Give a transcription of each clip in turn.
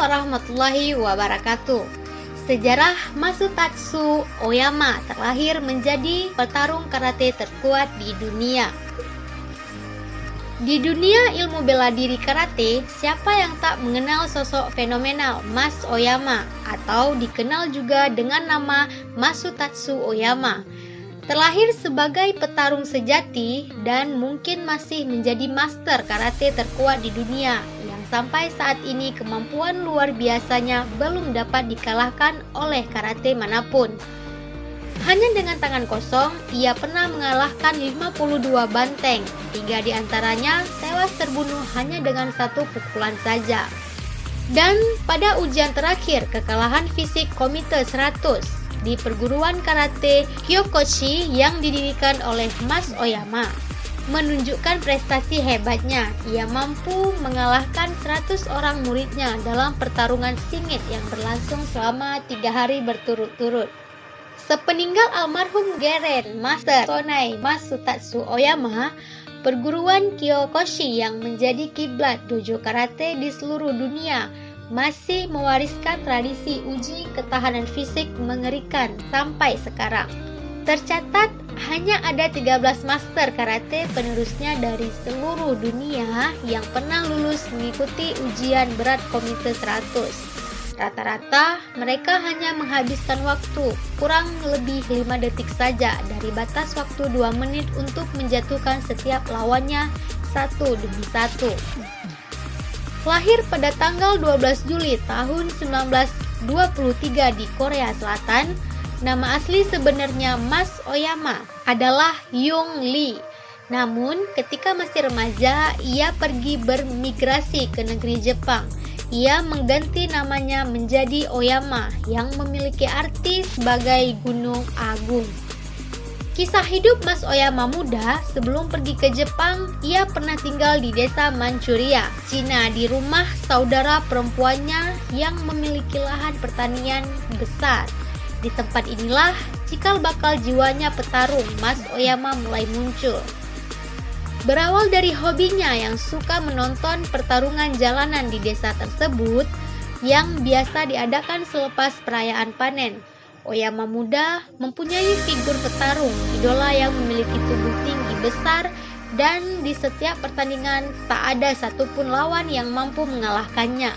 warahmatullahi wabarakatuh. Sejarah Masutatsu Oyama terlahir menjadi petarung karate terkuat di dunia. Di dunia ilmu bela diri karate, siapa yang tak mengenal sosok fenomenal Mas Oyama atau dikenal juga dengan nama Masutatsu Oyama. Terlahir sebagai petarung sejati dan mungkin masih menjadi master karate terkuat di dunia yang sampai saat ini kemampuan luar biasanya belum dapat dikalahkan oleh karate manapun. Hanya dengan tangan kosong, ia pernah mengalahkan 52 banteng, 3 diantaranya tewas terbunuh hanya dengan 1 pukulan saja. Dan pada ujian terakhir kekalahan fisik Komite 100 di perguruan karate Kyokoshi yang didirikan oleh Mas Oyama menunjukkan prestasi hebatnya. Ia mampu mengalahkan 100 orang muridnya dalam pertarungan singit yang berlangsung selama 3 hari berturut-turut. Sepeninggal almarhum Geren Master Sonai Masutatsu Oyama, perguruan Kyokoshi yang menjadi kiblat dojo karate di seluruh dunia masih mewariskan tradisi uji ketahanan fisik mengerikan sampai sekarang. Tercatat hanya ada 13 master karate penerusnya dari seluruh dunia yang pernah lulus mengikuti ujian berat Komite 100. Rata-rata mereka hanya menghabiskan waktu kurang lebih 5 detik saja dari batas waktu 2 menit untuk menjatuhkan setiap lawannya satu demi satu. Lahir pada tanggal 12 Juli tahun 1923 di Korea Selatan, nama asli sebenarnya Mas Oyama adalah Young Lee. Namun, ketika masih remaja, ia pergi bermigrasi ke negeri Jepang. Ia mengganti namanya menjadi Oyama yang memiliki arti sebagai Gunung Agung. Kisah hidup Mas Oyama muda sebelum pergi ke Jepang, ia pernah tinggal di desa Manchuria, Cina di rumah saudara perempuannya yang memiliki lahan pertanian besar. Di tempat inilah cikal bakal jiwanya petarung Mas Oyama mulai muncul. Berawal dari hobinya yang suka menonton pertarungan jalanan di desa tersebut yang biasa diadakan selepas perayaan panen, Oyama muda mempunyai figur petarung idola yang memiliki tubuh tinggi besar dan di setiap pertandingan tak ada satupun lawan yang mampu mengalahkannya.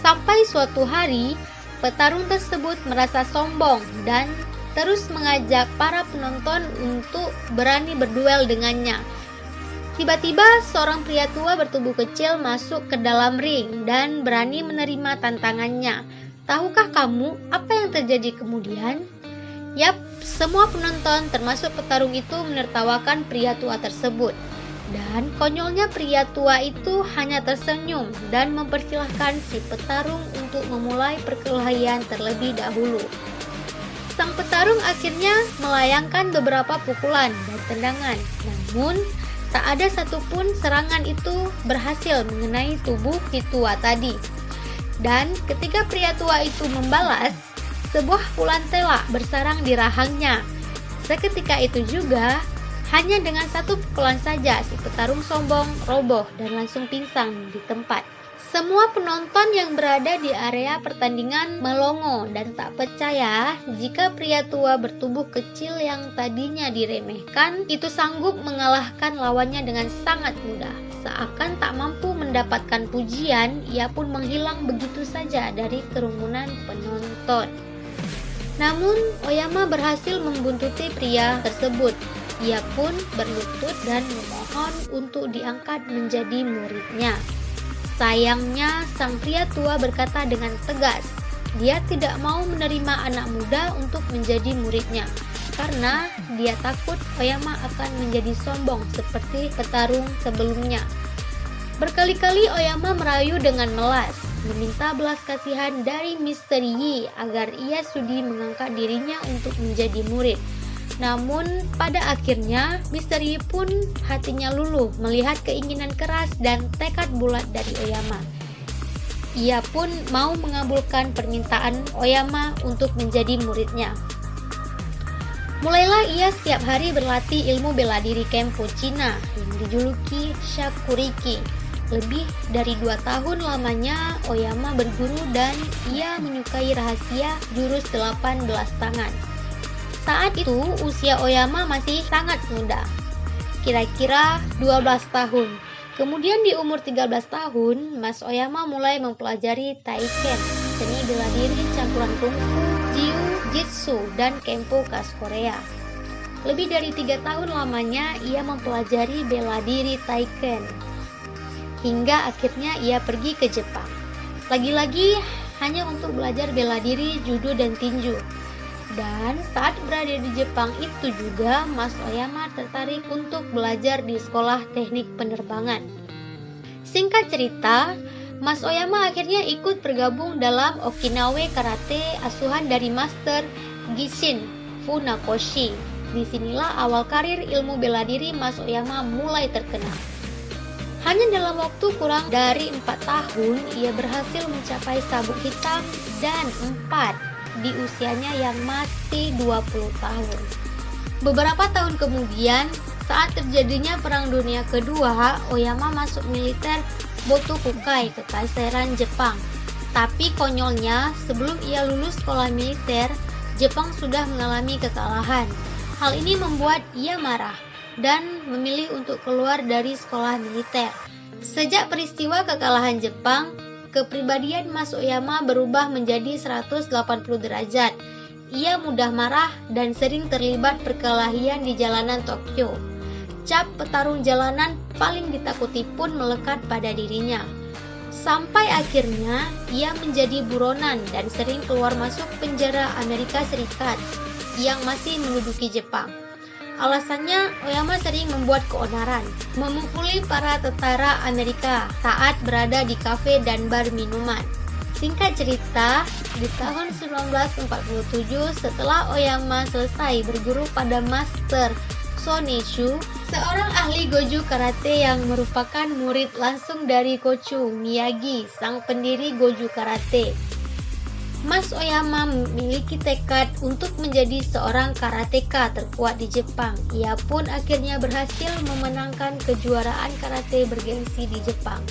Sampai suatu hari, petarung tersebut merasa sombong dan terus mengajak para penonton untuk berani berduel dengannya. Tiba-tiba seorang pria tua bertubuh kecil masuk ke dalam ring dan berani menerima tantangannya. Tahukah kamu apa yang terjadi kemudian? Yap, semua penonton termasuk petarung itu menertawakan pria tua tersebut. Dan konyolnya pria tua itu hanya tersenyum dan mempersilahkan si petarung untuk memulai perkelahian terlebih dahulu. Sang petarung akhirnya melayangkan beberapa pukulan dan tendangan, namun tak ada satupun serangan itu berhasil mengenai tubuh si tua tadi. Dan ketika pria tua itu membalas, sebuah pukulan telak bersarang di rahangnya. Seketika itu juga, hanya dengan 1 pukulan saja si petarung sombong roboh dan langsung pingsan di tempat. Semua penonton yang berada di area pertandingan melongo dan tak percaya jika pria tua bertubuh kecil yang tadinya diremehkan itu sanggup mengalahkan lawannya dengan sangat mudah. Seakan tak mampu mendapatkan pujian, ia pun menghilang begitu saja dari kerumunan penonton. Namun, Oyama berhasil membuntuti pria tersebut. Ia pun berlutut dan memohon untuk diangkat menjadi muridnya. Sayangnya, sang pria tua berkata dengan tegas, dia tidak mau menerima anak muda untuk menjadi muridnya, karena dia takut Oyama akan menjadi sombong seperti petarung sebelumnya. Berkali-kali Oyama merayu dengan melas, meminta belas kasihan dari Mr. Yi agar ia sudi mengangkat dirinya untuk menjadi murid. Namun pada akhirnya Mr. Yi pun hatinya luluh melihat keinginan keras dan tekad bulat dari Oyama. Ia pun mau mengabulkan permintaan Oyama untuk menjadi muridnya. Mulailah ia setiap hari berlatih ilmu bela diri Kempo Cina yang dijuluki Shakuriki. Lebih dari 2 tahun lamanya Oyama berguru dan ia menyukai rahasia jurus 18 tangan. Saat itu usia Oyama masih sangat muda, kira-kira 12 tahun. Kemudian di umur 13 tahun, Mas Oyama mulai mempelajari Taiken, seni bela diri campuran kungfu, jiu-jitsu, dan kempo khas Korea. Lebih dari 3 tahun lamanya ia mempelajari bela diri Taiken, hingga akhirnya ia pergi ke Jepang. Lagi-lagi hanya untuk belajar bela diri, judo, dan tinju. Dan saat berada di Jepang itu juga Mas Oyama tertarik untuk belajar di sekolah teknik penerbangan. Singkat cerita, Mas Oyama akhirnya ikut bergabung dalam Okinawa Karate asuhan dari Master Gishin Funakoshi. Disinilah awal karir ilmu bela diri Mas Oyama mulai terkenal. Hanya dalam waktu kurang dari 4 tahun, ia berhasil mencapai sabuk hitam dan 4 di usianya yang masih 20 tahun. Beberapa tahun kemudian, saat terjadinya Perang Dunia Kedua, Oyama masuk militer Botokukai Kekaisaran Jepang. Tapi konyolnya, sebelum ia lulus sekolah militer, Jepang sudah mengalami kekalahan. Hal ini membuat ia marah dan memilih untuk keluar dari sekolah militer. Sejak peristiwa kekalahan Jepang, kepribadian Mas Oyama berubah menjadi 180 derajat. Ia mudah marah dan sering terlibat perkelahian di jalanan Tokyo. Cap petarung jalanan paling ditakuti pun melekat pada dirinya. Sampai akhirnya ia menjadi buronan dan sering keluar masuk penjara Amerika Serikat yang masih menduduki Jepang. Alasannya, Oyama sering membuat keonaran, memukuli para tentara Amerika saat berada di kafe dan bar minuman. Singkat cerita, di tahun 1947 setelah Oyama selesai berguru pada Master Sonishu, seorang ahli Goju Karate yang merupakan murid langsung dari Kochu Miyagi, sang pendiri Goju Karate. Mas Oyama memiliki tekad untuk menjadi seorang karateka terkuat di Jepang. Ia pun akhirnya berhasil memenangkan kejuaraan karate bergengsi di Jepang.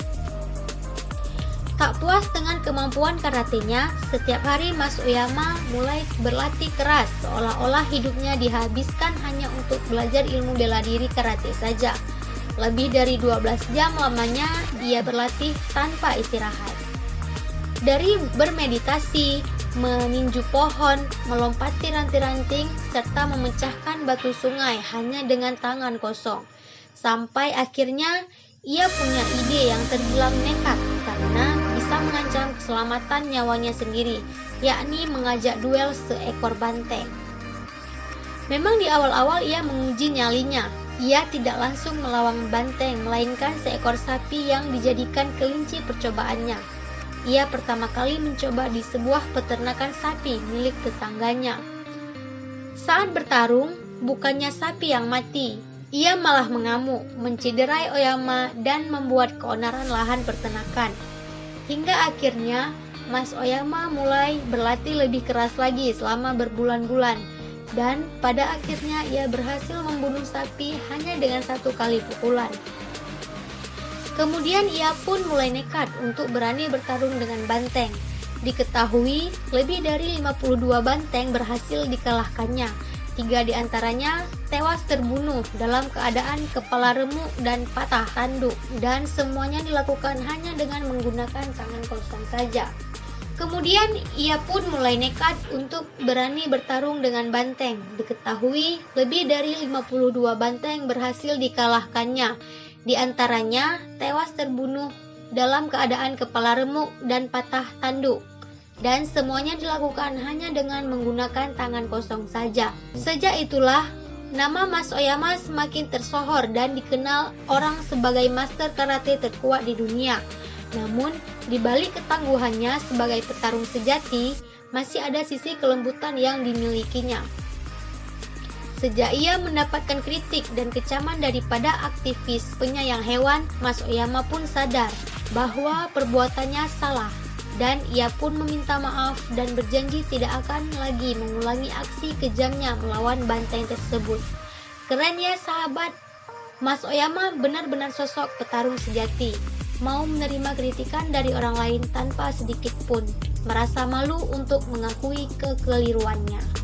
Tak puas dengan kemampuan karatenya, setiap hari Mas Oyama mulai berlatih keras, seolah-olah hidupnya dihabiskan hanya untuk belajar ilmu bela diri karate saja. Lebih dari 12 jam lamanya ia berlatih tanpa istirahat. Dari bermeditasi, meninju pohon, melompati ranting-ranting, serta memecahkan batu sungai hanya dengan tangan kosong. Sampai akhirnya ia punya ide yang terbilang nekat karena bisa mengancam keselamatan nyawanya sendiri, yakni mengajak duel seekor banteng. Memang di awal-awal ia menguji nyalinya. Ia tidak langsung melawan banteng, melainkan seekor sapi yang dijadikan kelinci percobaannya. Ia pertama kali mencoba di sebuah peternakan sapi milik tetangganya. Saat bertarung, bukannya sapi yang mati, ia malah mengamuk, mencederai Oyama dan membuat keonaran lahan peternakan. Hingga akhirnya, Mas Oyama mulai berlatih lebih keras lagi selama berbulan-bulan. Dan pada akhirnya ia berhasil membunuh sapi hanya dengan 1 kali pukulan. Kemudian ia pun mulai nekat untuk berani bertarung dengan banteng. Diketahui lebih dari 52 banteng berhasil dikalahkannya. 3 di antaranya tewas terbunuh dalam keadaan kepala remuk dan patah tanduk, dan semuanya dilakukan hanya dengan menggunakan tangan kosong saja. Kemudian ia pun mulai nekat untuk berani bertarung dengan banteng. Diketahui lebih dari 52 banteng berhasil dikalahkannya. Di antaranya tewas terbunuh dalam keadaan kepala remuk dan patah tanduk, dan semuanya dilakukan hanya dengan menggunakan tangan kosong saja. Sejak itulah nama Mas Oyama semakin tersohor dan dikenal orang sebagai master karate terkuat di dunia. Namun, di balik ketangguhannya sebagai petarung sejati, masih ada sisi kelembutan yang dimilikinya. Sejak ia mendapatkan kritik dan kecaman daripada aktivis penyayang hewan, Mas Oyama pun sadar bahwa perbuatannya salah, dan ia pun meminta maaf dan berjanji tidak akan lagi mengulangi aksi kejamnya melawan banteng tersebut. Keren ya sahabat, Mas Oyama benar-benar sosok petarung sejati. mau menerima kritikan dari orang lain tanpa sedikit pun merasa malu untuk mengakui kekeliruannya.